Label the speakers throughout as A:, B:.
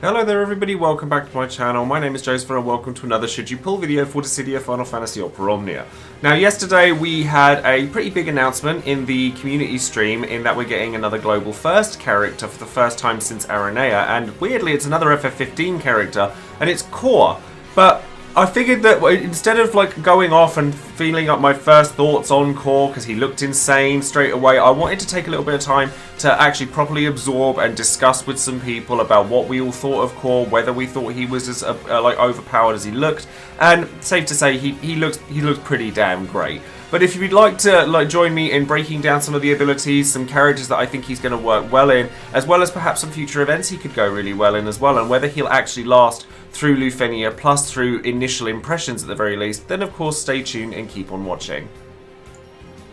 A: Hello there everybody, welcome back to my channel. My name is Joesephyr and welcome to another Should You Pull video for Dissidia Final Fantasy Omnia. Now yesterday we had a pretty big announcement in the community stream in that we're getting another global first character for the first time since Aranea, and weirdly it's another FF15 character and it's Core. But I figured that instead of going off and feeling up my first thoughts on Core because he looked insane straight away, I wanted to take a little bit of time to actually properly absorb and discuss with some people about what we all thought of Core, whether we thought he was as overpowered as he looked, and safe to say he looks pretty damn great. But if you'd like to join me in breaking down some of the abilities, some characters that I think he's going to work well in, as well as perhaps some future events he could go really well in as well, and whether he'll actually last through Lufenia plus through initial impressions at the very least, then of course stay tuned and keep on watching.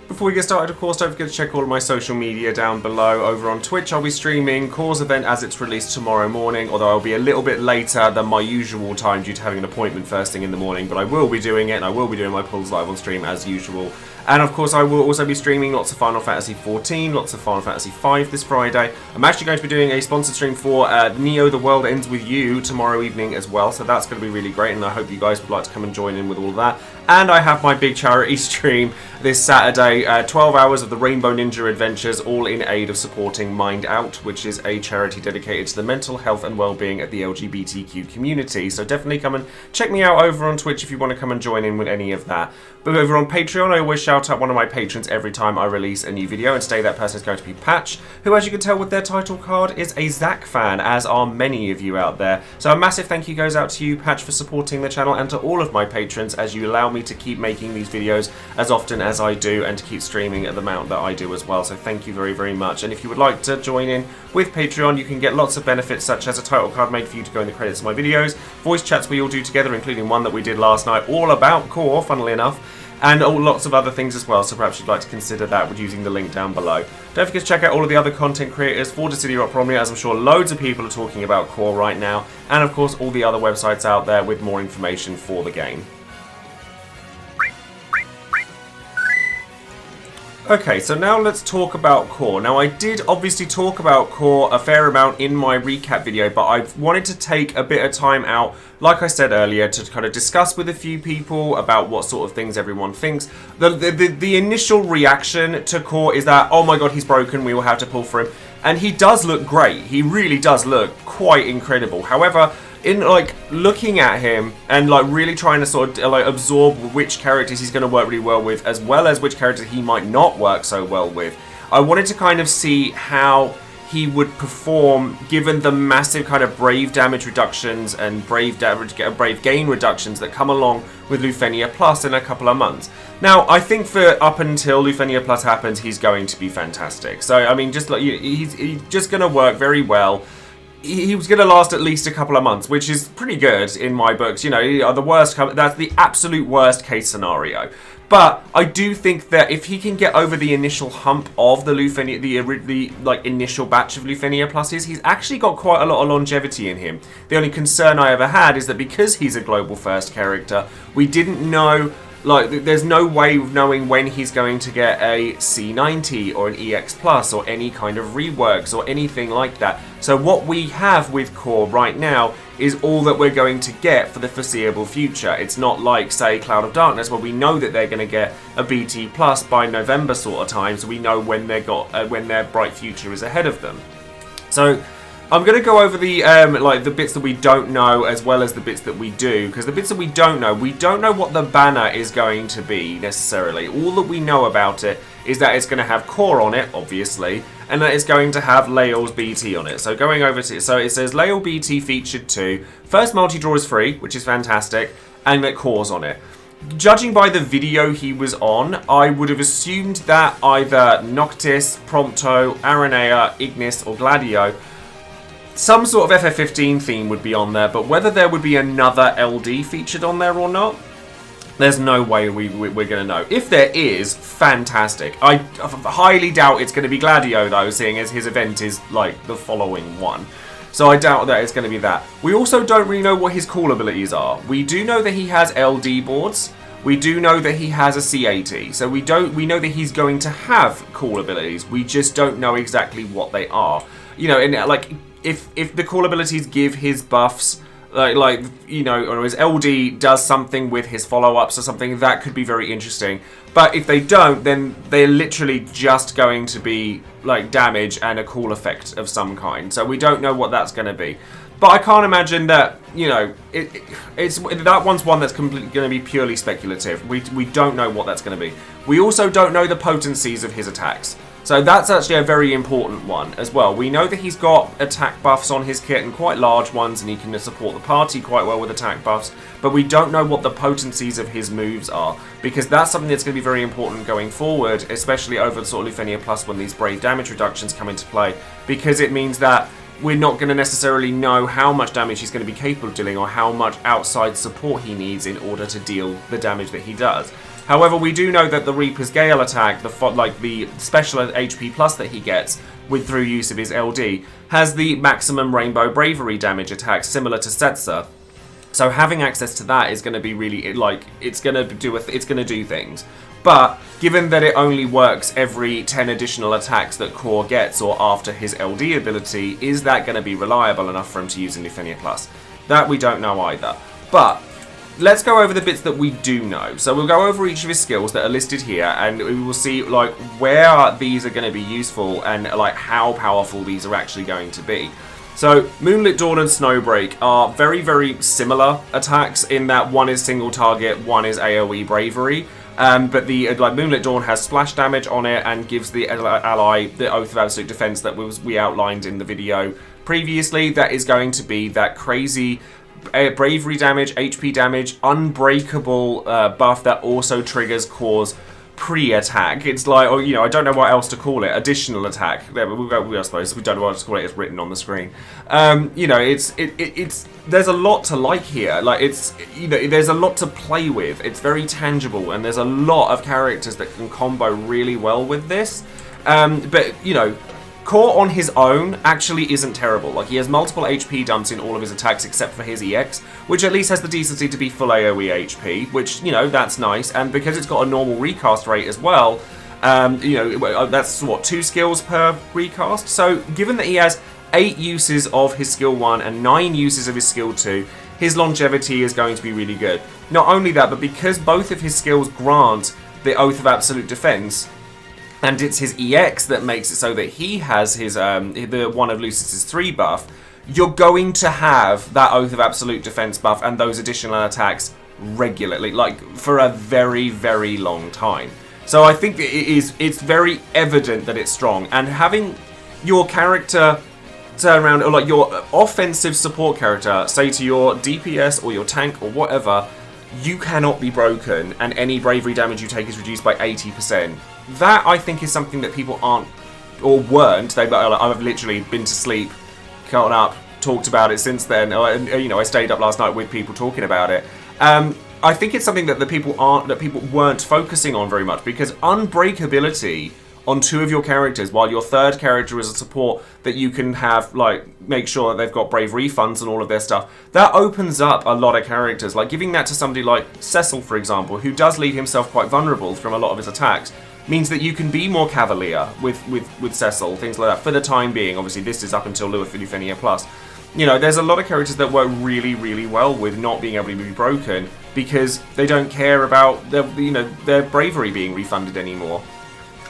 A: Before we get started, of course, don't forget to check all of my social media down below. Over on Twitch, I'll be streaming Core's event as it's released tomorrow morning, although I'll be a little bit later than my usual time due to having an appointment first thing in the morning, but I will be doing it, and I will be doing my pulls live on stream as usual. And of course, I will also be streaming lots of Final Fantasy XIV, lots of Final Fantasy V this Friday. I'm actually going to be doing a sponsored stream for Neo The World Ends With You tomorrow evening as well, so that's going to be really great, and I hope you guys would like to come and join in with all of that. And I have my big charity stream this Saturday, 12 hours of the Rainbow Ninja Adventures, all in aid of supporting Mind Out, which is a charity dedicated to the mental health and well-being of the LGBTQ community. So definitely come and check me out over on Twitch if you want to come and join in with any of that. But over on Patreon, I always shout out one of my patrons every time I release a new video, and today that person is going to be Patch, who, as you can tell with their title card, is a Zack fan, as are many of you out there. So a massive thank you goes out to you, Patch, for supporting the channel, and to all of my patrons as you allow me to keep making these videos as often as I do and to keep streaming at the amount that I do as well. So thank you very, very much. And if you would like to join in with Patreon, you can get lots of benefits, such as a title card made for you to go in the credits of my videos, voice chats we all do together, including one that we did last night all about Core, funnily enough, and lots of other things as well, so perhaps you'd like to consider that with using the link down below. Don't forget to check out all of the other content creators for Dissidia Omnia, as I'm sure loads of people are talking about Core right now, and of course all the other websites out there with more information for the game. Okay, so now let's talk about Core. Now I did obviously talk about Core a fair amount in my recap video, but I wanted to take a bit of time out, like I said earlier, to kind of discuss with a few people about what sort of things everyone thinks. The initial reaction to Core is that, oh my god, he's broken, we will have to pull for him. And he does look great. He really does look quite incredible. However, in looking at him and really trying to sort of absorb which characters he's going to work really well with, as well as which characters he might not work so well with, I wanted to kind of see how he would perform given the massive kind of brave damage reductions and brave gain reductions that come along with Lufenia Plus in a couple of months. Now, I think for up until Lufenia Plus happens, he's going to be fantastic. So, I mean, just he's just going to work very well. He was going to last at least a couple of months, which is pretty good in my books. You know, that's the absolute worst case scenario. But I do think that if he can get over the initial hump of the Lufenia, the initial batch of Lufenia Pluses, he's actually got quite a lot of longevity in him. The only concern I ever had is that because he's a global first character, we didn't know. There's no way of knowing when he's going to get a C90 or an EX Plus or any kind of reworks or anything like that. So what we have with Core right now is all that we're going to get for the foreseeable future. It's not like, say, Cloud of Darkness, where we know that they're going to get a BT Plus by November sort of time, so we know when when their bright future is ahead of them. So I'm going to go over the the bits that we don't know as well as the bits that we do, because the bits that we don't know what the banner is going to be necessarily. All that we know about it is that it's going to have Core on it, obviously, and that it's going to have Lael's BT on it. So going over to, so it says Lael BT featured 2, first multi-draw is free, which is fantastic, and that Core's on it. Judging by the video he was on, I would have assumed that either Noctis, Prompto, Aranea, Ignis, or Gladio, some sort of FF15 theme would be on there, but whether there would be another LD featured on there or not, there's no way we're going to know. If there is, fantastic. I highly doubt it's going to be Gladio, though, seeing as his event is the following one. So I doubt that it's going to be that. We also don't really know what his cool abilities are. We do know that he has LD boards. We do know that he has a C80. So we know that he's going to have cool abilities. We just don't know exactly what they are. You know, and if the core abilities give his buffs, like you know, or his LD does something with his follow-ups or something, that could be very interesting. But if they don't, then they're literally just going to be like damage and a cool effect of some kind. So we don't know what that's going to be. But I can't imagine that, you know, it's that one's one that's completely going to be purely speculative. We don't know what that's going to be. We also don't know the potencies of his attacks. So that's actually a very important one as well. We know that he's got attack buffs on his kit and quite large ones, and he can support the party quite well with attack buffs, but we don't know what the potencies of his moves are, because that's something that's going to be very important going forward, especially over sort of Lufenia Plus when these brave damage reductions come into play, because it means that we're not going to necessarily know how much damage he's going to be capable of dealing or how much outside support he needs in order to deal the damage that he does. However, we do know that the Reaper's Gale attack, the special HP plus that he gets through use of his LD, has the maximum Rainbow Bravery damage attack similar to Setzer. So having access to that is going to be really it's going to do things. But given that it only works every 10 additional attacks that Core gets or after his LD ability, is that going to be reliable enough for him to use in Lufenia Plus? That we don't know either. But let's go over the bits that we do know. So we'll go over each of his skills that are listed here, and we will see like where these are going to be useful and like how powerful these are actually going to be. So Moonlit Dawn and Snowbreak are very, very similar attacks in that one is single target, one is AoE Bravery. But the Moonlit Dawn has splash damage on it and gives the ally the Oath of Absolute Defense that we outlined in the video previously. That is going to be that crazy bravery damage, HP damage, unbreakable buff that also triggers Core's pre-attack. It's like, oh, you know, I don't know what else to call it. Additional attack. There, I suppose we don't know what to call it. It's written on the screen. You know, it's there's a lot to like here. Like it's, you know, there's a lot to play with. It's very tangible, and there's a lot of characters that can combo really well with this. But you know, Core on his own actually isn't terrible. Like, he has multiple HP dumps in all of his attacks except for his EX, which at least has the decency to be full AoE HP, which, you know, that's nice. And because it's got a normal recast rate as well, you know, that's, what, 2 skills per recast? So, given that he has 8 uses of his skill 1 and 9 uses of his skill 2, his longevity is going to be really good. Not only that, but because both of his skills grant the Oath of Absolute Defense, and it's his EX that makes it so that he has his the one of Lucis's 3 buff, you're going to have that Oath of Absolute Defense buff and those additional attacks regularly, like for a very, very long time. So I think it's very evident that it's strong, and having your character turn around, or like your offensive support character say to your DPS or your tank or whatever, you cannot be broken and any bravery damage you take is reduced by 80%. That, I think, is something that people aren't, or weren't. I've literally been to sleep, gotten up, talked about it since then. You know, I stayed up last night with people talking about it. I think it's something that people weren't focusing on very much, because unbreakability on 2 of your characters, while your 3rd character is a support that you can have, like, make sure that they've got brave refunds and all of their stuff, that opens up a lot of characters. Like, giving that to somebody like Cecil, for example, who does leave himself quite vulnerable from a lot of his attacks, means that you can be more cavalier with Cecil, things like that, for the time being. Obviously, this is up until Lufenia Plus. You know, there's a lot of characters that work really, really well with not being able to be broken, because they don't care about their bravery being refunded anymore.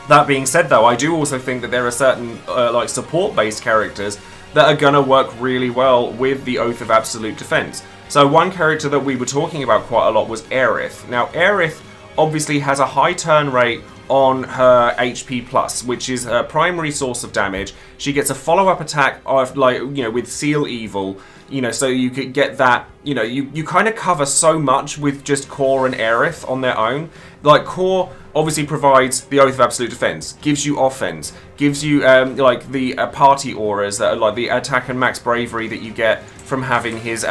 A: That being said, though, I do also think that there are certain like support-based characters that are going to work really well with the Oath of Absolute Defense. So one character that we were talking about quite a lot was Aerith. Now, Aerith obviously has a high turn rate on her HP plus, which is her primary source of damage. She gets a follow-up attack of, like, you know, with Seal Evil, you know, so you could get that, you know, you kind of cover so much with just Core and Aerith on their own. Like, Core obviously provides the Oath of Absolute Defense, gives you offense, gives you like the party auras that are like the attack and max bravery that you get from having his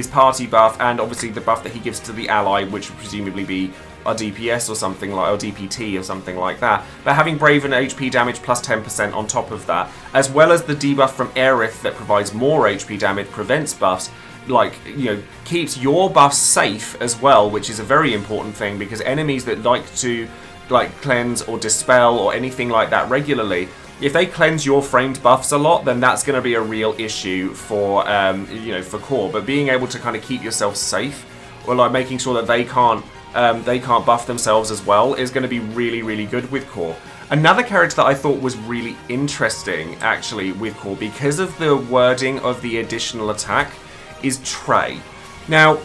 A: party buff, and obviously the buff that he gives to the ally, which would presumably be a DPS or something like, or DPT or something like that. But having brave and HP damage plus 10% on top of that, as well as the debuff from Aerith that provides more HP damage, prevents buffs, like, you know, keeps your buffs safe as well, which is a very important thing, because enemies that like to, like, cleanse or dispel or anything like that regularly, if they cleanse your framed buffs a lot, then that's going to be a real issue for for core. But being able to kind of keep yourself safe, or like making sure that they can't buff themselves as well, is going to be really, really good with core. Another character that I thought was really interesting, actually, with core, because of the wording of the additional attack, is Trey. Now,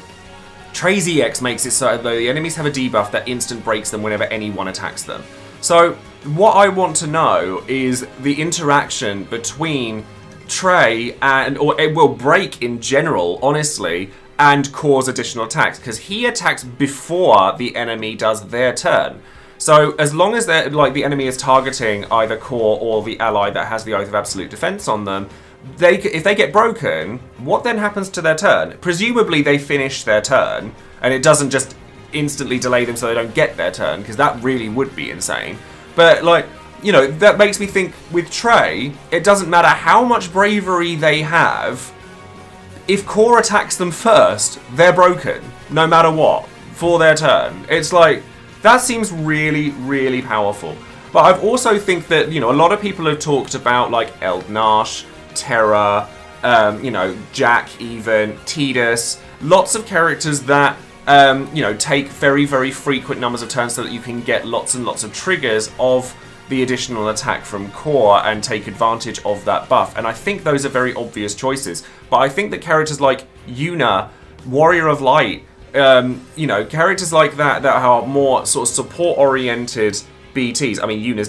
A: Trey's EX makes it so that the enemies have a debuff that instant breaks them whenever anyone attacks them. So, what I want to know is the interaction between Trey or it will break in general, honestly, and cause additional attacks, because he attacks before the enemy does their turn. So as long as the enemy is targeting either core or the ally that has the Oath of Absolute Defense on them, if they get broken, what then happens to their turn? Presumably they finish their turn, and it doesn't just instantly delay them so they don't get their turn, because that really would be insane. But that makes me think with Trey, it doesn't matter how much bravery they have. If core attacks them first, they're broken, no matter what, for their turn. It's like, that seems really, really powerful. But I've also think that, a lot of people have talked about, like, Eldnash, Terra, Jack even, Tidus, lots of characters that, take very, very frequent numbers of turns so that you can get lots and lots of triggers of the additional attack from core and take advantage of that buff. And I think those are very obvious choices. But I think that characters like Yuna, Warrior of Light, characters like that are more sort of support-oriented BTs. I mean, Yuna's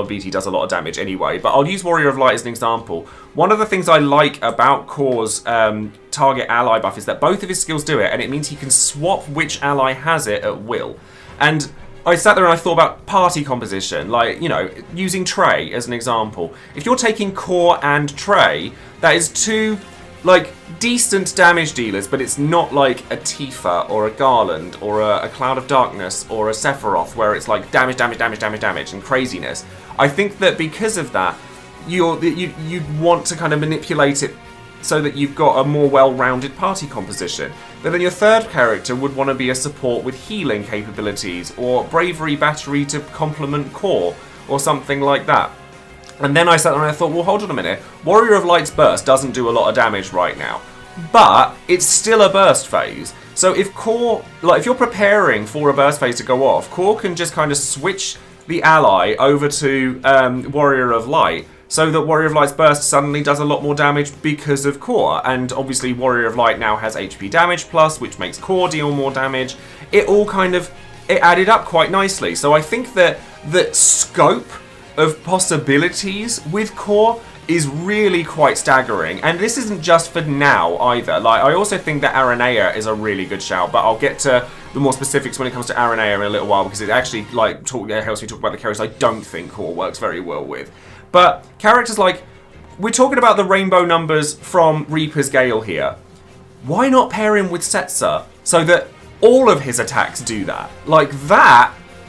A: BT does a lot of damage anyway, but I'll use Warrior of Light as an example. One of the things I like about Core's target ally buff is that both of his skills do it, and it means he can swap which ally has it at will. And I sat there and I thought about party composition, like, using Trey as an example. If you're taking Core and Trey, that is two, decent damage dealers, but it's not like a Tifa or a Garland or a Cloud of Darkness or a Sephiroth, where it's like damage, and craziness. I think that because of that, you'd want to kind of manipulate it so that you've got a more well-rounded party composition. But then your third character would want to be a support with healing capabilities, or bravery battery to complement core, or something like that. And then I sat there and I thought, well, hold on a minute. Warrior of Light's burst doesn't do a lot of damage right now, but it's still a burst phase. So if core, if you're preparing for a burst phase to go off, core can just kind of switch the ally over to Warrior of Light, so that Warrior of Light's burst suddenly does a lot more damage because of core. And obviously Warrior of Light now has HP damage plus, which makes core deal more damage. It all it added up quite nicely. So I think that the scope of possibilities with core is really quite staggering. And this isn't just for now either. I also think that Aranea is a really good shout, but I'll get to the more specifics when it comes to Aranea in a little while, because it actually helps me talk about the characters I don't think core works very well with. But characters we're talking about the rainbow numbers from Reaper's Gale here. Why not pair him with Setzer so that all of his attacks do that?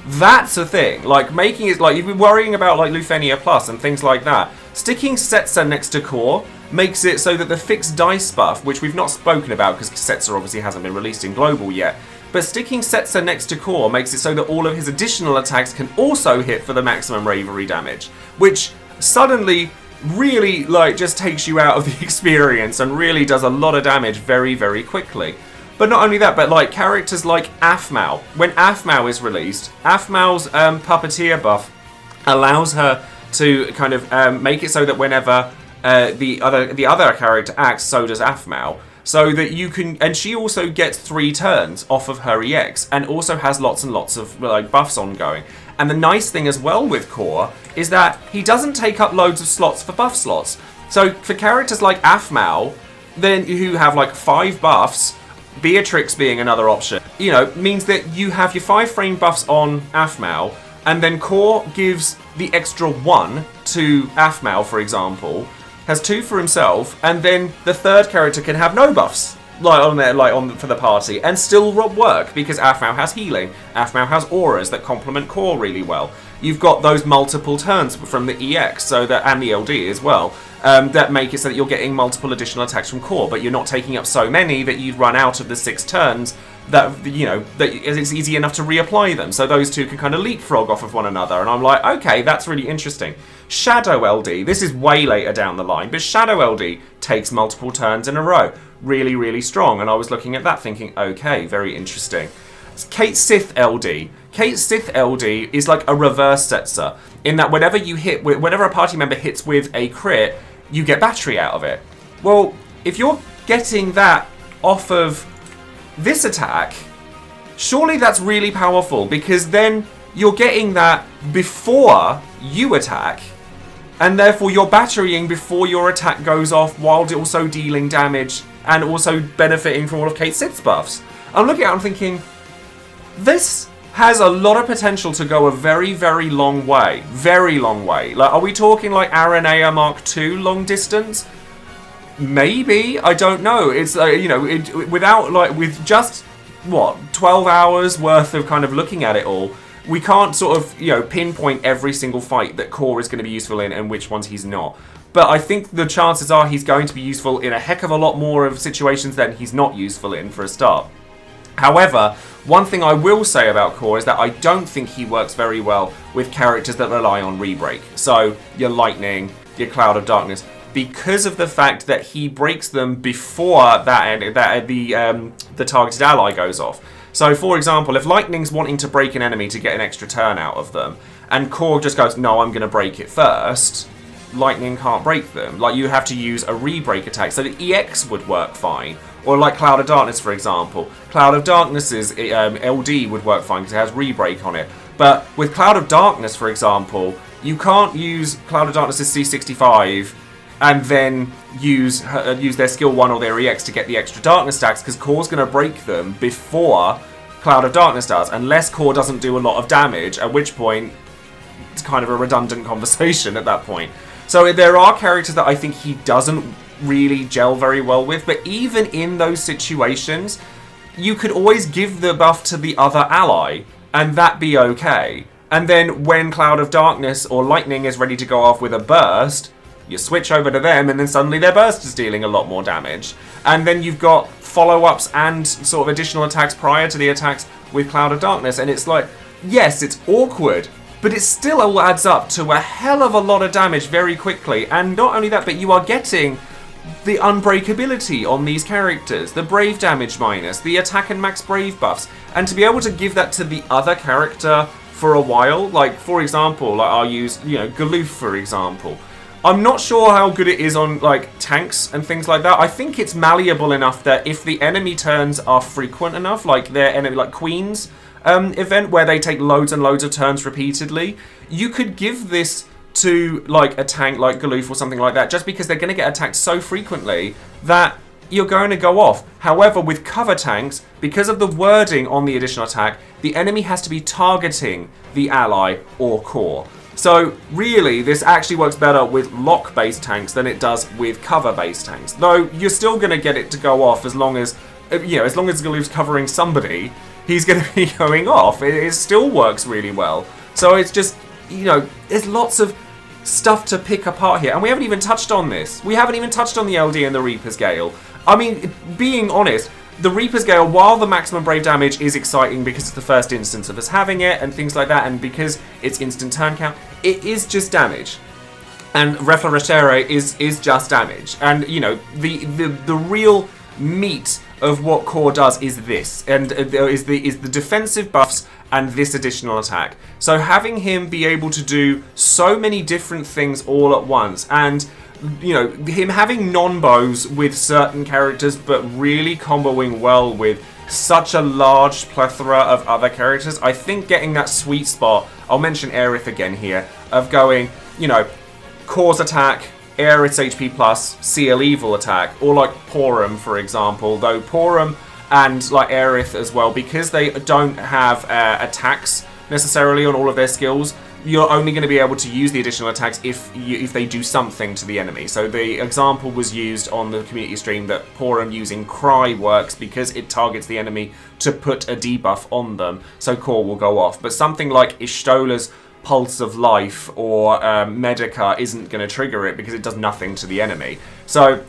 A: That's a thing. Making it, you've been worrying about Lufenia Plus and things like that. Sticking Setzer next to core makes it so that the fixed dice buff, which we've not spoken about because Setzer obviously hasn't been released in global yet, but sticking Setzer next to core makes it so that all of his additional attacks can also hit for the maximum bravery damage, which suddenly really just takes you out of the experience and really does a lot of damage very, very quickly. But not only that, but characters like Aphmau. When Aphmau is released, Aphmau's puppeteer buff allows her to kind of make it so that whenever the other character acts, so does Aphmau. So that you can, and she also gets 3 turns off of her EX, and also has lots and lots of buffs ongoing. And the nice thing as well with core is that he doesn't take up loads of slots for buff slots. So for characters like Aphmau, then who have 5 buffs, Beatrix being another option, means that you have your 5 frame buffs on Aphmau, and then core gives the extra 1 to Aphmau, for example, has 2 for himself, and then the third character can have no buffs for the party, and still work, because Aphmau has healing, Aphmau has auras that complement core really well. You've got those multiple turns from the EX, and the LD as well, that make it so that you're getting multiple additional attacks from core, but you're not taking up so many that you'd run out of the 6 turns that it's easy enough to reapply them. So those two can kind of leapfrog off of one another, and I'm like, okay, that's really interesting. Shadow LD, this is way later down the line, but Shadow LD takes multiple turns in a row. Really, really strong. And I was looking at that thinking, okay, very interesting. Kate Sith LD. Kate Sith LD is like a reverse Setzer, in that whenever a party member hits with a crit, you get battery out of it. Well, if you're getting that off of this attack, surely that's really powerful, because then you're getting that before you attack, and therefore you're batterying before your attack goes off, while also dealing damage and also benefiting from all of Kate Sith's buffs. I'm looking at it and thinking, this has a lot of potential to go a very, very long way. Very long way. Like, are we talking like Aranea Mark II long distance? Maybe. I don't know. It's, with just, 12 hours worth of kind of looking at it all, we can't sort of, pinpoint every single fight that Core is going to be useful in and which ones he's not. But I think the chances are he's going to be useful in a heck of a lot more of situations than he's not useful in for a start. However, one thing I will say about Core is that I don't think he works very well with characters that rely on Rebreak. So, your Lightning, your Cloud of Darkness, because of the fact that he breaks them before the targeted ally goes off. So, for example, if Lightning's wanting to break an enemy to get an extra turn out of them, and Core just goes, no, I'm going to break it first, Lightning can't break them. Like, you have to use a Rebreak attack, so the EX would work fine. Or like Cloud of Darkness, for example. Cloud of Darkness's LD would work fine because it has Rebreak on it. But with Cloud of Darkness, for example, you can't use Cloud of Darkness's C65 and then use their skill 1 or their EX to get the extra Darkness stacks, because Core's going to break them before Cloud of Darkness does, unless Core doesn't do a lot of damage, at which point it's kind of a redundant conversation at that point. So there are characters that I think he doesn't really gel very well with, but even in those situations, you could always give the buff to the other ally, and that be okay. And then when Cloud of Darkness or Lightning is ready to go off with a burst, you switch over to them, and then suddenly their burst is dealing a lot more damage. And then you've got follow-ups and sort of additional attacks prior to the attacks with Cloud of Darkness, and it's like, yes, it's awkward, but it still all adds up to a hell of a lot of damage very quickly. And not only that, but you are getting the unbreakability on these characters, the Brave damage minus, the attack and max Brave buffs, and to be able to give that to the other character for a while, like, for example, like I'll use, Galoof, for example. I'm not sure how good it is on, like, tanks and things like that. I think it's malleable enough that if the enemy turns are frequent enough, like their enemy, like Queen's event, where they take loads and loads of turns repeatedly, you could give this to like a tank like Galoof or something like that, just because they're going to get attacked so frequently that you're going to go off. However, with cover tanks, because of the wording on the additional attack, the enemy has to be targeting the ally or Core. So really, this actually works better with lock-based tanks than it does with cover-based tanks. Though you're still going to get it to go off as long as, as long as Galoof's covering somebody, he's going to be going off. It still works really well. So it's just, there's lots of stuff to pick apart here. And we haven't even touched on this. We haven't even touched on the LD and the Reaper's Gale. I mean, being honest, the Reaper's Gale, while the maximum Brave damage is exciting because it's the first instance of us having it and things like that, and because it's instant turn count, it is just damage. And Refleretere is just damage. And, the real meat of what Core does is this, and is the defensive buffs and this additional attack. So having him be able to do so many different things all at once, and him having non-bows with certain characters, but really comboing well with such a large plethora of other characters, I think getting that sweet spot, I'll mention Aerith again here, of going, Core's attack, Aerith's HP plus, CL Evil attack, or like Porum, for example, though Porum and like Aerith as well, because they don't have attacks necessarily on all of their skills, you're only going to be able to use the additional attacks if they do something to the enemy. So the example was used on the community stream that Porum using Cry works because it targets the enemy to put a debuff on them, so Core will go off. But something like Ishtola's Pulse of Life or Medica isn't going to trigger it because it does nothing to the enemy. So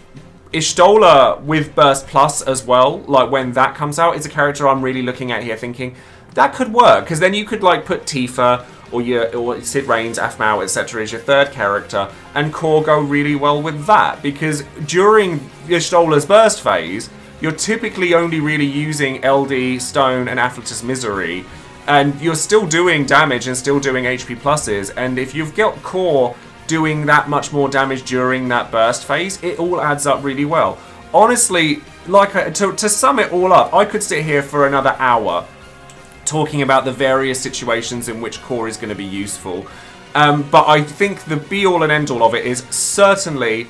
A: Y'shtola with Burst Plus as well, like when that comes out, is a character I'm really looking at here thinking, that could work, because then you could like put Tifa or Sid Reigns, Aphmau, etc. is your third character, and core go really well with that, because during your Stola's burst phase, you're typically only really using LD, Stone, and Afflictus Misery, and you're still doing damage and still doing HP pluses, and if you've got core doing that much more damage during that burst phase, it all adds up really well. Honestly, to sum it all up, I could sit here for another hour talking about the various situations in which core is going to be useful. But I think the be-all and end-all of it is certainly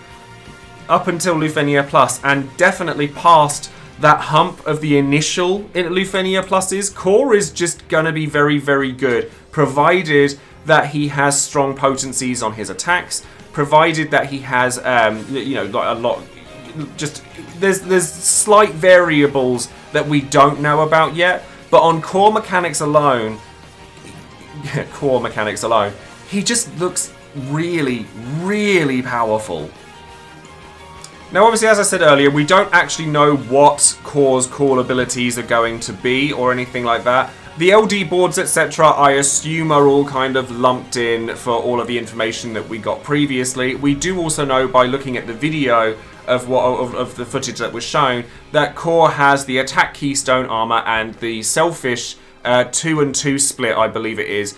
A: up until Lufenia Plus, and definitely past that hump of the initial Lufenia Pluses, core is just going to be very, very good, provided that he has strong potencies on his attacks, provided that he has, like a lot... Just there's slight variables that we don't know about yet, but on core mechanics alone, he just looks really, really powerful. Now, obviously, as I said earlier, we don't actually know what core's core abilities are going to be or anything like that. The LD boards, etc., I assume are all kind of lumped in for all of the information that we got previously. We do also know by looking at the video of the footage that was shown that core has the attack keystone armor and the selfish 2-and-2 split, I believe it is,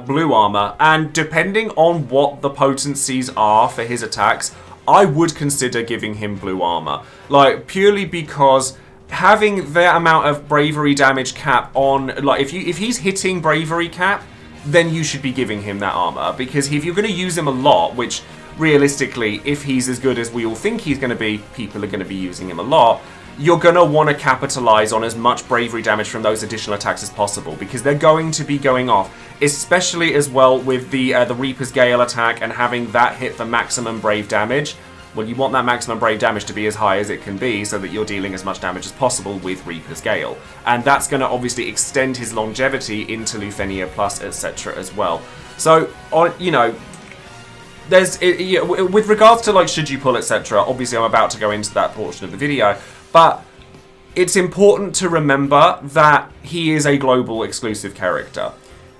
A: blue armor. And depending on what the potencies are for his attacks, I would consider giving him blue armor, like purely because having that amount of bravery damage cap on, like if he's hitting bravery cap, then you should be giving him that armor, because if you're going to use him a lot, which realistically, if he's as good as we all think he's going to be, people are going to be using him a lot, you're going to want to capitalize on as much bravery damage from those additional attacks as possible, because they're going to be going off, especially as well with the Reaper's Gale attack and having that hit the maximum brave damage. Well, you want that maximum brave damage to be as high as it can be so that you're dealing as much damage as possible with Reaper's Gale. And that's going to obviously extend his longevity into Lufenia Plus, etc. as well. So, you know, with regards to, like, should you pull, etc., obviously I'm about to go into that portion of the video, but it's important to remember that he is a global exclusive character.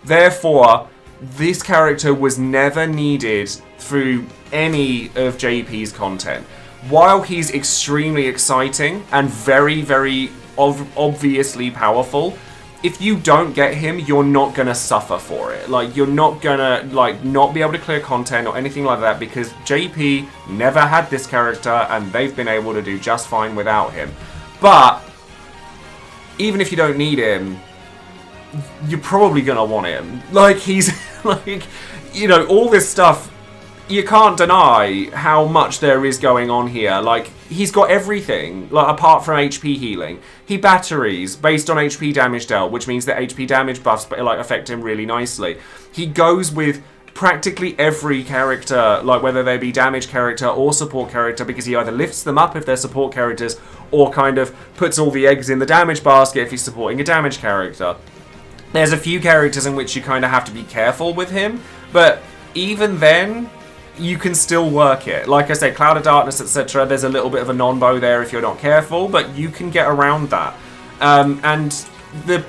A: Therefore, this character was never needed through any of JP's content. While he's extremely exciting and very, very obviously powerful, if you don't get him, you're not going to suffer for it. Like, you're not going to, like, not be able to clear content or anything like that, because JP never had this character and they've been able to do just fine without him. But even if you don't need him, you're probably going to want him. Like, he's, like, you know, all this stuff, you can't deny how much there is going on here. Like, he's got everything, like, apart from HP healing. He batteries based on HP damage dealt, which means that HP damage buffs, like, affect him really nicely. He goes with practically every character, like, whether they be damage character or support character, because he either lifts them up if they're support characters, or kind of puts all the eggs in the damage basket if he's supporting a damage character. There's a few characters in which you kind of have to be careful with him, but even then, you can still work it. Like I said, Cloud of Darkness, etc., there's a little bit of a non-bow there if you're not careful, but you can get around that. And the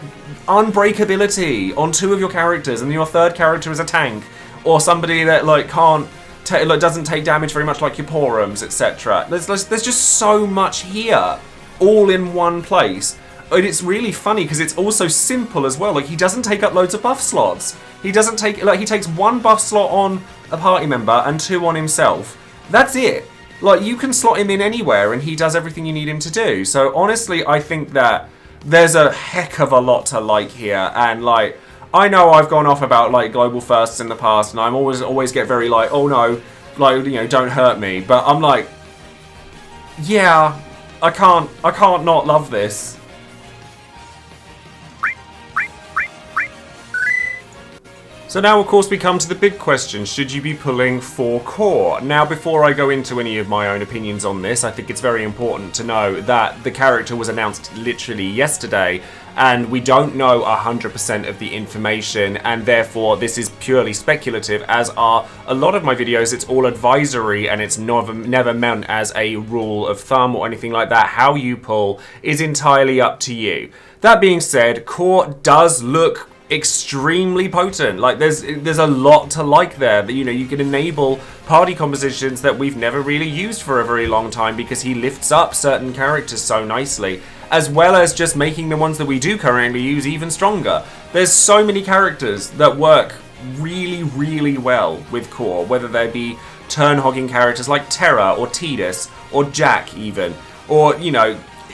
A: unbreakability on two of your characters, and your third character is a tank, or somebody that, like, doesn't take damage very much, like your Porums, etc. There's just so much here, all in one place. And it's really funny because it's also simple as well. Like, he doesn't take up loads of buff slots. He doesn't take, like, he takes one buff slot on a party member and two on himself. That's it. Like, you can slot him in anywhere and he does everything you need him to do. So honestly, I think that there's a heck of a lot to like here. And, like, I know I've gone off about, like, global firsts in the past, and I'm always get very like, oh no, like, you know, don't hurt me. But I'm like, yeah, I can't not love this. So now, of course, we come to the big question: should you be pulling for core? Now, before I go into any of my own opinions on this, I think it's very important to know that the character was announced literally yesterday, and we don't know 100% of the information, and therefore this is purely speculative, as are a lot of my videos. It's all advisory, and it's never meant as a rule of thumb or anything like that. How you pull is entirely up to you. That being said, core does look extremely potent. Like there's a lot to like there. That you can enable party compositions that we've never really used for a very long time because he lifts up certain characters so nicely, as well as just making the ones that we do currently use even stronger. There's so many characters that work really, really well with core, whether they be turn-hogging characters like Terra or Tidus or Jack even, or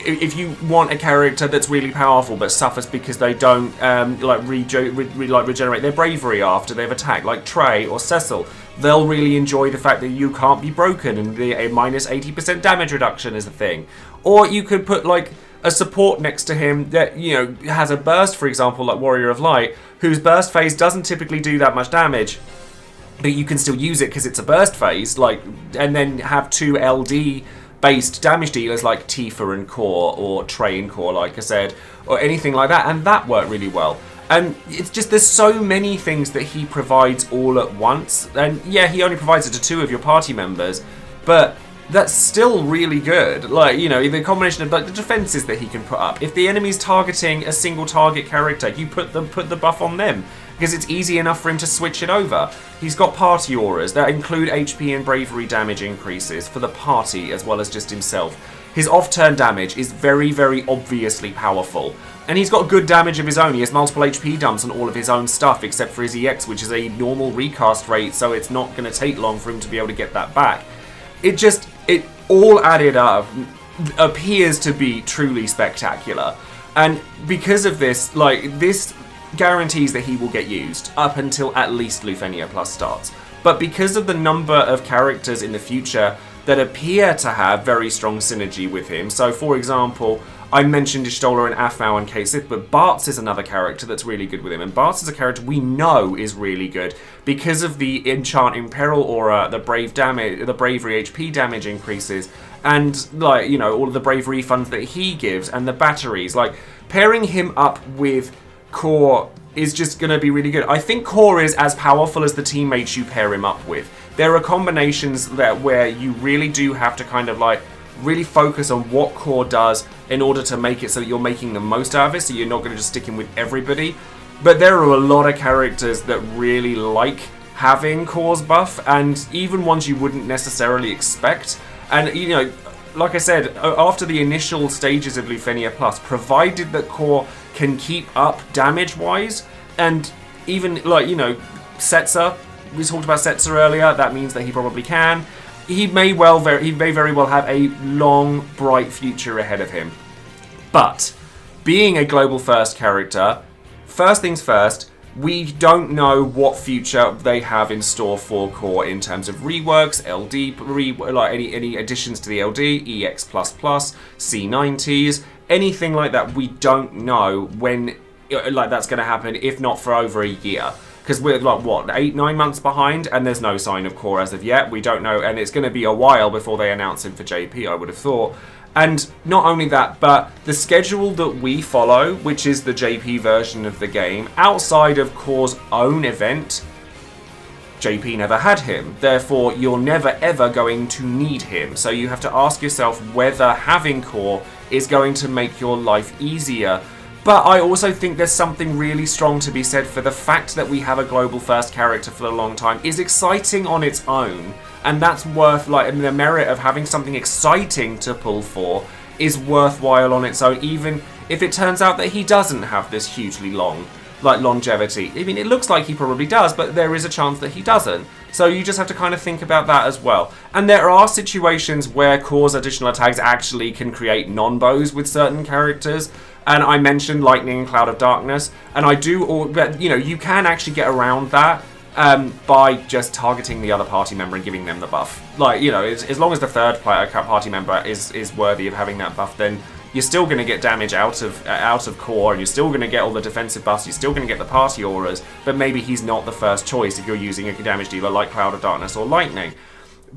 A: if you want a character that's really powerful but suffers because they don't regenerate their bravery after they've attacked, like Trey or Cecil, they'll really enjoy the fact that you can't be broken and a minus 80% damage reduction is a thing. Or you could put like a support next to him that has a burst, for example, like Warrior of Light, whose burst phase doesn't typically do that much damage, but you can still use it because it's a burst phase, and then have 2 LD based damage dealers like Tifa and Core or Trey and Core, like I said, or anything like that, and that worked really well. And it's just, there's so many things that he provides all at once, and yeah, he only provides it to 2 of your party members, but that's still really good. The combination of the defenses that he can put up. If the enemy's targeting a single target character, you put the buff on them, because it's easy enough for him to switch it over. He's got party auras that include HP and bravery damage increases for the party as well as just himself. His off-turn damage is very, very obviously powerful. And he's got good damage of his own. He has multiple HP dumps on all of his own stuff, except for his EX, which is a normal recast rate, so it's not going to take long for him to be able to get that back. It all added up appears to be truly spectacular. And because of this, this guarantees that he will get used up until at least Lufenia Plus starts. But because of the number of characters in the future that appear to have very strong synergy with him, so for example, I mentioned Ishtola and Aphmau and K-Sith, but Bartz is another character that's really good with him, and Bartz is a character we know is really good because of the Enchant Imperil aura, the brave damage, the bravery HP damage increases, and all of the brave refunds that he gives, and the batteries. Pairing him up with Core is just going to be really good. I think Core is as powerful as the teammates you pair him up with. There are combinations where you really do have to really focus on what Core does in order to make it so that you're making the most out of it, so you're not going to just stick in with everybody. But there are a lot of characters that really like having Core's buff, and even ones you wouldn't necessarily expect. And, like I said, after the initial stages of Lufenia Plus, provided that Core can keep up damage-wise, and even, Setzer, we talked about Setzer earlier, that means that he probably can. He may very well have a long, bright future ahead of him. But, being a global first character, first things first, we don't know what future they have in store for Core in terms of reworks, any additions to the LD, EX++, C90s, anything like that. We don't know when that's going to happen, if not for over a year. Because we're 8-9 months behind, and there's no sign of Core as of yet. We don't know, and it's going to be a while before they announce him for JP, I would have thought. And not only that, but the schedule that we follow, which is the JP version of the game, outside of Core's own event, JP never had him. Therefore, you're never ever going to need him. So you have to ask yourself whether having Core is going to make your life easier. But I also think there's something really strong to be said for the fact that we have a global first character for a long time is exciting on its own. And that's worth, the merit of having something exciting to pull for is worthwhile on its own, even if it turns out that he doesn't have this hugely long, longevity. I mean, it looks like he probably does, but there is a chance that he doesn't. So you just have to kind of think about that as well. And there are situations where Core's additional attacks actually can create non-bows with certain characters. And I mentioned Lightning and Cloud of Darkness, and you can actually get around that by just targeting the other party member and giving them the buff. As long as the third party member is worthy of having that buff, then you're still going to get damage out of Core, and you're still going to get all the defensive buffs, you're still going to get the party auras, but maybe he's not the first choice if you're using a damage dealer like Cloud of Darkness or Lightning.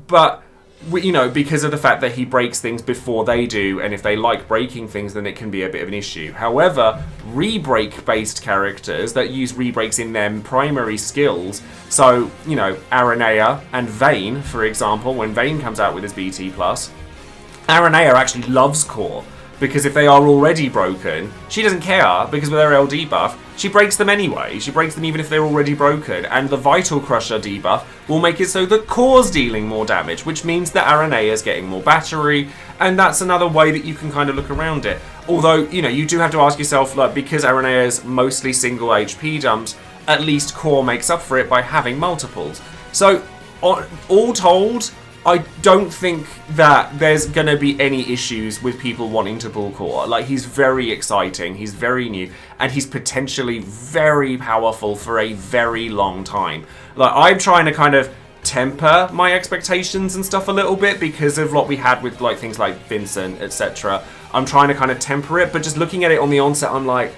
A: But because of the fact that he breaks things before they do, and if they like breaking things, then it can be a bit of an issue. However, re-break-based characters that use re-breaks in their primary skills, so, Aranea and Vayne, for example, when Vayne comes out with his BT+, Aranea actually loves Core. because if they are already broken, she doesn't care, because with her LD buff, she breaks them anyway. She breaks them even if they're already broken, and the Vital Crusher debuff will make it so that Core's dealing more damage, which means that Aranea is getting more battery, and that's another way that you can kind of look around it. Although, you know, you do have to ask yourself, like, because Aranea is mostly single HP dumps, at least Core makes up for it by having multiples. So, all told, I don't think that there's going to be any issues with people wanting to pull Core. Like, he's very exciting, he's very new, and he's potentially very powerful for a very long time. Like, I'm trying to kind of temper my expectations and stuff a little bit because of what we had with, like, things like Vincent, etc. I'm trying to kind of temper it, but just looking at it on the onset, I'm like,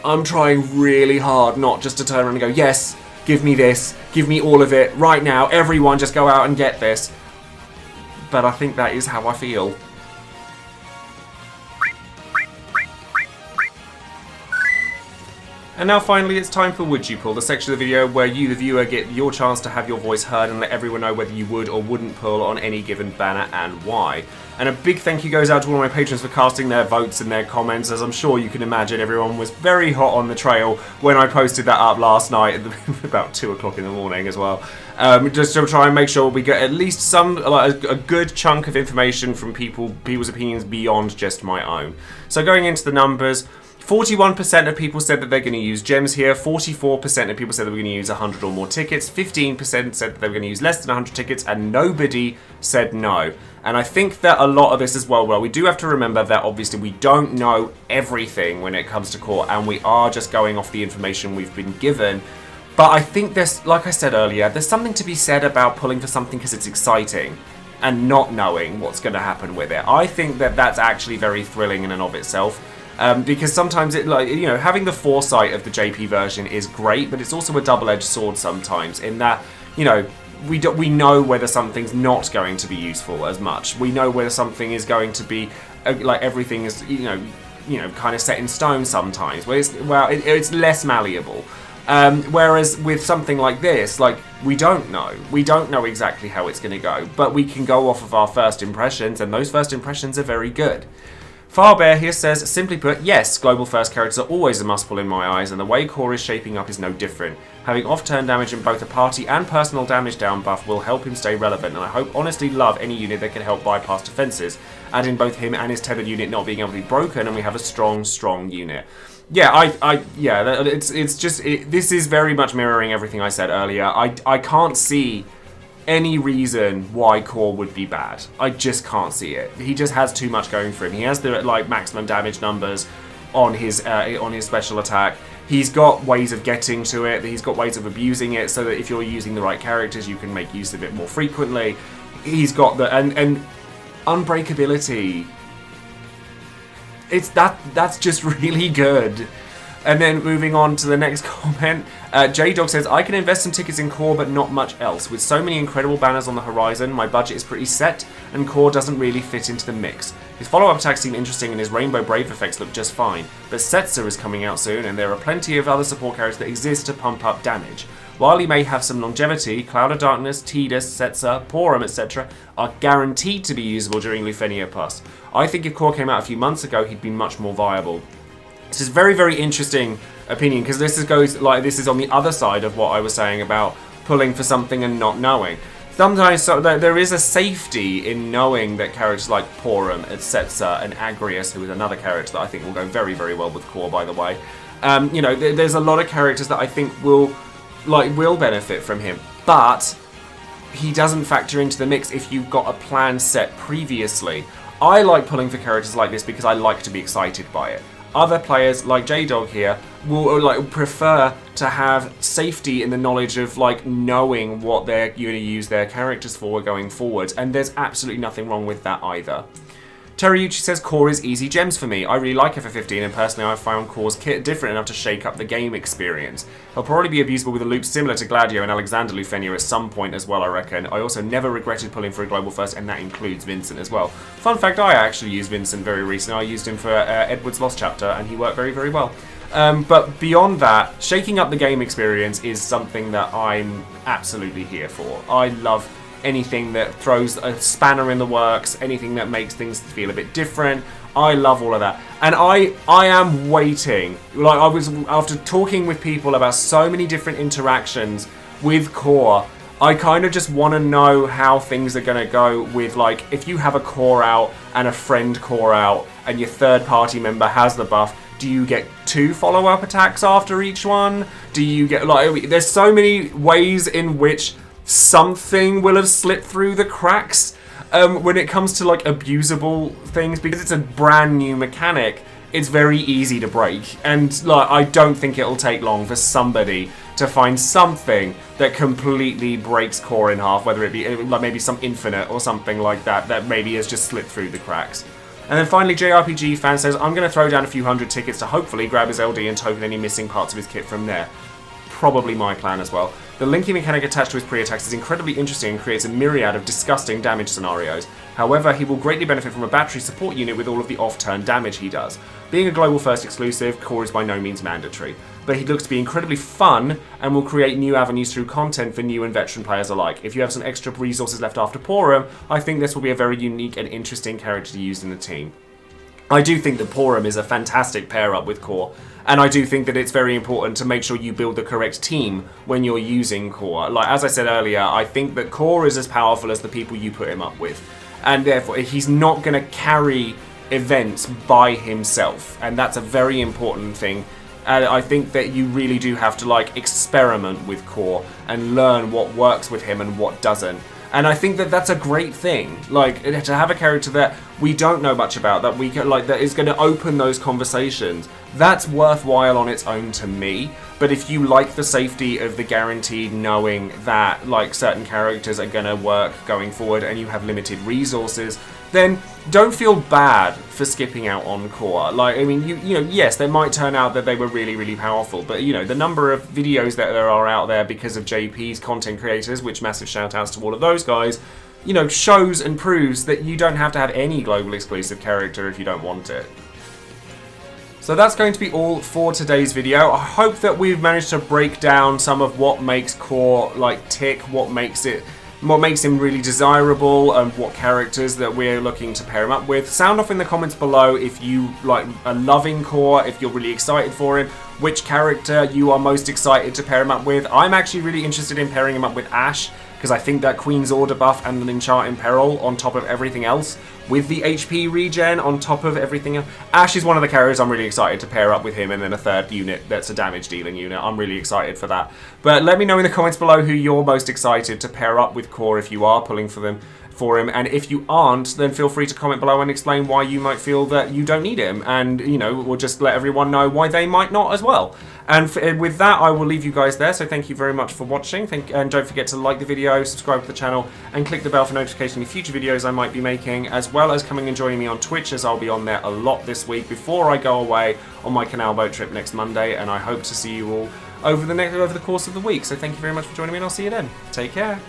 A: I'm trying really hard not just to turn around and go, yes, give me this, give me all of it, right now, everyone just go out and get this. But I think that is how I feel. And now finally it's time for Would You Pull, the section of the video where you, the viewer, get your chance to have your voice heard and let everyone know whether you would or wouldn't pull on any given banner and why. And a big thank you goes out to all my patrons for casting their votes and their comments. As I'm sure you can imagine, everyone was very hot on the trail when I posted that up last night at about 2 o'clock in the morning as well. Just to try and make sure we get at least some, like, a good chunk of information from people's opinions beyond just my own. So going into the numbers, 41% of people said that they're going to use gems here, 44% of people said they were going to use 100 or more tickets, 15% said that they were going to use less than 100 tickets, and nobody said no. And I think that a lot of this as well, we do have to remember that obviously we don't know everything when it comes to Core, and we are just going off the information we've been given. But I think there's, like I said earlier, there's something to be said about pulling for something because it's exciting and not knowing what's going to happen with it. I think that that's actually very thrilling in and of itself. Because sometimes it, like, you know, having the foresight of the JP version is great, but it's also a double-edged sword sometimes in that, you know, we know whether something's not going to be useful as much. We know whether something is going to be like everything is, you know, kind of set in stone sometimes. Where it's less malleable. Whereas with something like this, like, we don't know. We don't know exactly how it's going to go, but we can go off of our first impressions, and those first impressions are very good. Farbear here says, simply put, yes, global first characters are always a must-pull in my eyes, and the way Core is shaping up is no different. Having off-turn damage in both a party and personal damage down buff will help him stay relevant, and I honestly love any unit that can help bypass defenses, add in both him and his tethered unit not being able to be broken, and we have a strong unit. Yeah, this is very much mirroring everything I said earlier. I can't see any reason why Core would be bad. I just can't see it. He just has too much going for him. He has the, like, maximum damage numbers on his special attack. He's got ways of getting to it. He's got ways of abusing it so that if you're using the right characters, you can make use of it more frequently. He's got the and unbreakability. That's just really good. And then moving on to the next comment, J-Dog says, I can invest some tickets in Core but not much else. With so many incredible banners on the horizon, my budget is pretty set and Core doesn't really fit into the mix. His follow-up attacks seem interesting and his Rainbow Brave effects look just fine, but Setzer is coming out soon and there are plenty of other support characters that exist to pump up damage. While he may have some longevity, Cloud of Darkness, Tidus, Setzer, Porum, etc. are guaranteed to be usable during Lufenia Plus. I think if Core came out a few months ago, he'd be much more viable. This is very, very interesting opinion because this is on the other side of what I was saying about pulling for something and not knowing. Sometimes there is a safety in knowing that characters like Porum, Setzer, and Agrius, who is another character that I think will go very, very well with Core, by the way. You know, there's a lot of characters that I think will benefit from him, but he doesn't factor into the mix if you've got a plan set previously. I like pulling for characters like this because I like to be excited by it. Other players, like J-Dog here, will prefer to have safety in the knowledge of knowing what they're going to use their characters for going forward, and there's absolutely nothing wrong with that either. Teriyuchi says, Core is easy gems for me. I really like FF15 and personally I found Core's kit different enough to shake up the game experience. He'll probably be abusable with a loop similar to Gladio and Alexander Lufenia at some point as well, I reckon. I also never regretted pulling for a global first, and that includes Vincent as well. Fun fact, I actually used Vincent very recently. I used him for Edward's Lost Chapter and he worked very, very well. But beyond that, shaking up the game experience is something that I'm absolutely here for. I love anything that throws a spanner in the works, anything that makes things feel a bit different. I love all of that. And I am waiting. Like, I was, after talking with people about so many different interactions with core, I kind of just want to know how things are going to go with, like, if you have a core out and a friend core out and your third party member has the buff, do you get 2 follow-up attacks after each one? Do you get, like, there's so many ways in which something will have slipped through the cracks when it comes to, like, abusable things, because it's a brand new mechanic. It's very easy to break, and like, I don't think it'll take long for somebody to find something that completely breaks core in half, whether it be like maybe some infinite or something like that, that maybe has just slipped through the cracks. And then finally, JRPG fan says, I'm going to throw down a few hundred tickets to hopefully grab his LD and token any missing parts of his kit from there. Probably my plan as well. The linking mechanic attached to his pre-attacks is incredibly interesting and creates a myriad of disgusting damage scenarios. However, he will greatly benefit from a battery support unit with all of the off-turn damage he does. Being a Global First exclusive, core is by no means mandatory, but he looks to be incredibly fun and will create new avenues through content for new and veteran players alike. If you have some extra resources left after Porum, I think this will be a very unique and interesting character to use in the team. I do think that Porum is a fantastic pair-up with core, and I do think that it's very important to make sure you build the correct team when you're using core. Like, as I said earlier, I think that core is as powerful as the people you put him up with, and therefore he's not going to carry events by himself, and that's a very important thing. And I think that you really do have to, like, experiment with core and learn what works with him and what doesn't. And I think that that's a great thing, like, to have a character that we don't know much about, that we can, like, that is going to open those conversations. That's worthwhile on its own to me. But if you like the safety of the guaranteed knowing that, like, certain characters are going to work going forward and you have limited resources, then don't feel bad for skipping out on core. Like, I mean, you know, yes, they might turn out that they were really, really powerful, but, you know, the number of videos that there are out there because of JP's content creators, which massive shout outs to all of those guys, you know, shows and proves that you don't have to have any global exclusive character if you don't want it. So that's going to be all for today's video. I hope that we've managed to break down some of what makes core, like, tick, what makes him really desirable, and what characters that we're looking to pair him up with. Sound off in the comments below if you, like, are loving core, if you're really excited for him, which character you are most excited to pair him up with. I'm actually really interested in pairing him up with Ash, because I think that Queen's Order buff and an Enchant in Peril on top of everything else, with the HP regen on top of everything else. Ash is one of the characters I'm really excited to pair up with him, and then a third unit that's a damage dealing unit. I'm really excited for that. But let me know in the comments below who you're most excited to pair up with core if you are pulling for him. And if you aren't, then feel free to comment below and explain why you might feel that you don't need him, and, you know, we'll just let everyone know why they might not as well. And with that, I will leave you guys there, so thank you very much for watching, and don't forget to like the video, subscribe to the channel, and click the bell for notification of future videos I might be making, as well as coming and joining me on Twitch, as I'll be on there a lot this week before I go away on my canal boat trip next Monday, and I hope to see you all over the course of the week. So thank you very much for joining me, and I'll see you then. Take care.